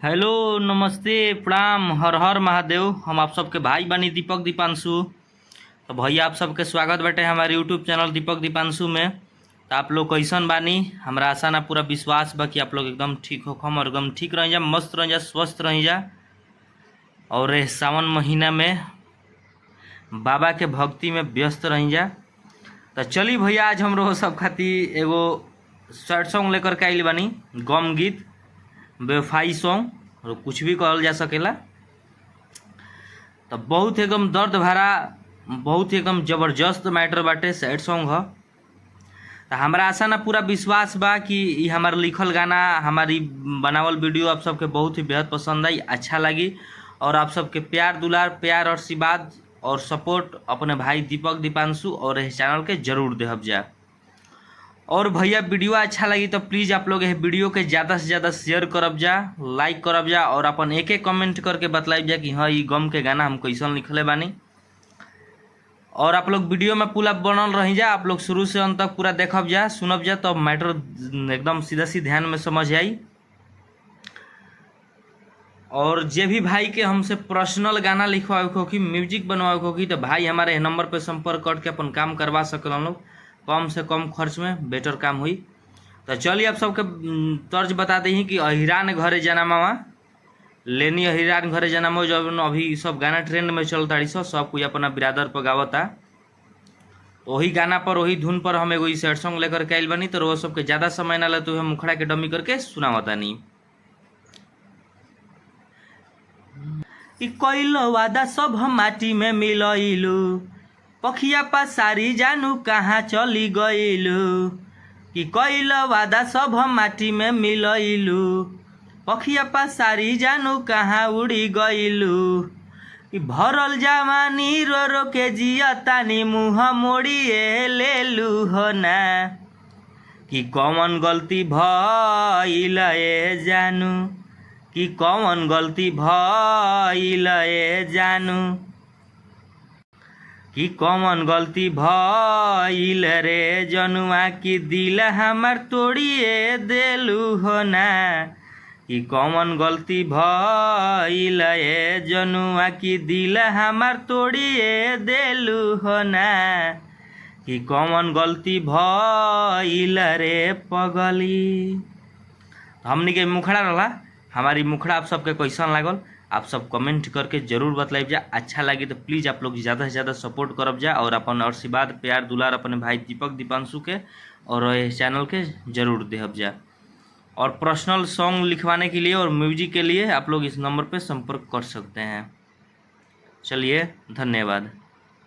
Hello, नमस्ते, प्रणाम, हर हर महादेव। हम आप सबके भाई बनी दीपक दीपांशु। तो भैया आप सबके स्वागत बाटे हमारे यूट्यूब चैनल दीपक दीपांशु में। तो आप लोग कैसन बानी? हमरा आशा ना पूरा विश्वास बा कि आप लोग एकदम ठीक होखम और एकदम ठीक रह जा, मस्त रह जा, स्वस्थ रह जा। और इस सावन महीना में बाबा के भक्ति में व्यस्त रह जा। तो चली भैया, आज हम लोग सब खातिर एगो सैड सॉन्ग लेकर के आइल बानी, गम गीत, बेवफाई सॉन्ग, और कुछ भी कहल जा सकेला। तो बहुत एकदम दर्द भरा, बहुत एकदम जबरदस्त मैटर बाटे, सैड सॉन्ग ह। तो हमारा आशा ना पूरा विश्वास बा कि ई हमार लिखल गाना, हमारी बनावल वीडियो आप सबके बहुत ही बेहद पसंद आई, अच्छा लगी। और आप सबके प्यार दुलार, प्यार और आशीर्वाद और सपोर्ट अपने भाई दीपक दीपांशु और इस चैनल के जरूर देहब जा। और भैया वीडियो अच्छा लगी तो प्लीज़ आप लोग इस वीडियो के ज़्यादा से ज़्यादा शेयर करब जा, लाइक करब जा, और अपन एक एक कमेंट करके बतलाइब जा कि हाँ ये गम के गाना हम कैसन लिखले बानी। और आप लोग वीडियो में पूरा बनल रही जा, आप लोग शुरू से अंत तक पूरा देखब जा, सुनब जा, तो मैटर एकदम सीधा सी ध्यान में समझ आई। और जे भी भाई के हमसे पर्सनल गाना लिखवाए हो कि म्यूजिक बनवाए हो कि, तो भाई हमारे नंबर पर संपर्क करके अपन काम करवा सकल हम लोग, कम से कम खर्च में बेटर काम हुई। तो चलिए आप सबके तर्ज बता दी कि अहिरान घरे जनामा लेनी, अहिरान घरे जनामा जब अभी सब गाना ट्रेंड में चलता रही, सब कोई अपना बिरादर पर गावता। तो वही गाना पर, वही धुन पर हम एगो सैड सॉन्ग लेकर के आइल बनी। तो वो सबके ज़्यादा समय ना लेते हुए मुखड़ा के डमी करके सुनावता नहीं। कइलो वादा सब हम माटी में मिलइलू, पखिया पसारी जानू कहाँ चली गइलू। कि कइलो वादा सब हम माटी में मिलइलू, पखिया पसारी जानू कहाँ उड़ी गइलू। कि भरल जवानी रो रो के जियतानी, मुँह मोड़िए लेलू हो ना। कि कौन गलती भइल ए जानू, कि कौन गलती भइल ए जानू, कि कौन गलती भइल रे जनुआ, की दिल हमार तोड़िए देलू हो ना। कि कौन गलती भइल ए जनुआ, की दिल हमार तोड़िए देलू हो ना। कि कौन गलती भइल रे पगली। हमनी के मुखड़ा रहा, हमारी मुखड़ा आप सबके कैसन लागल आप सब कमेंट करके जरूर बतलाइब जा। अच्छा लगी तो प्लीज़ आप लोग ज़्यादा से ज़्यादा सपोर्ट करब जा, और अपन आशीर्वाद प्यार दुलार अपने भाई दीपक दीपांशु के और इस चैनल के जरूर देहब जा। और पर्सनल सॉन्ग लिखवाने के लिए और म्यूजिक के लिए आप लोग इस नंबर पे संपर्क कर सकते हैं। चलिए, धन्यवाद।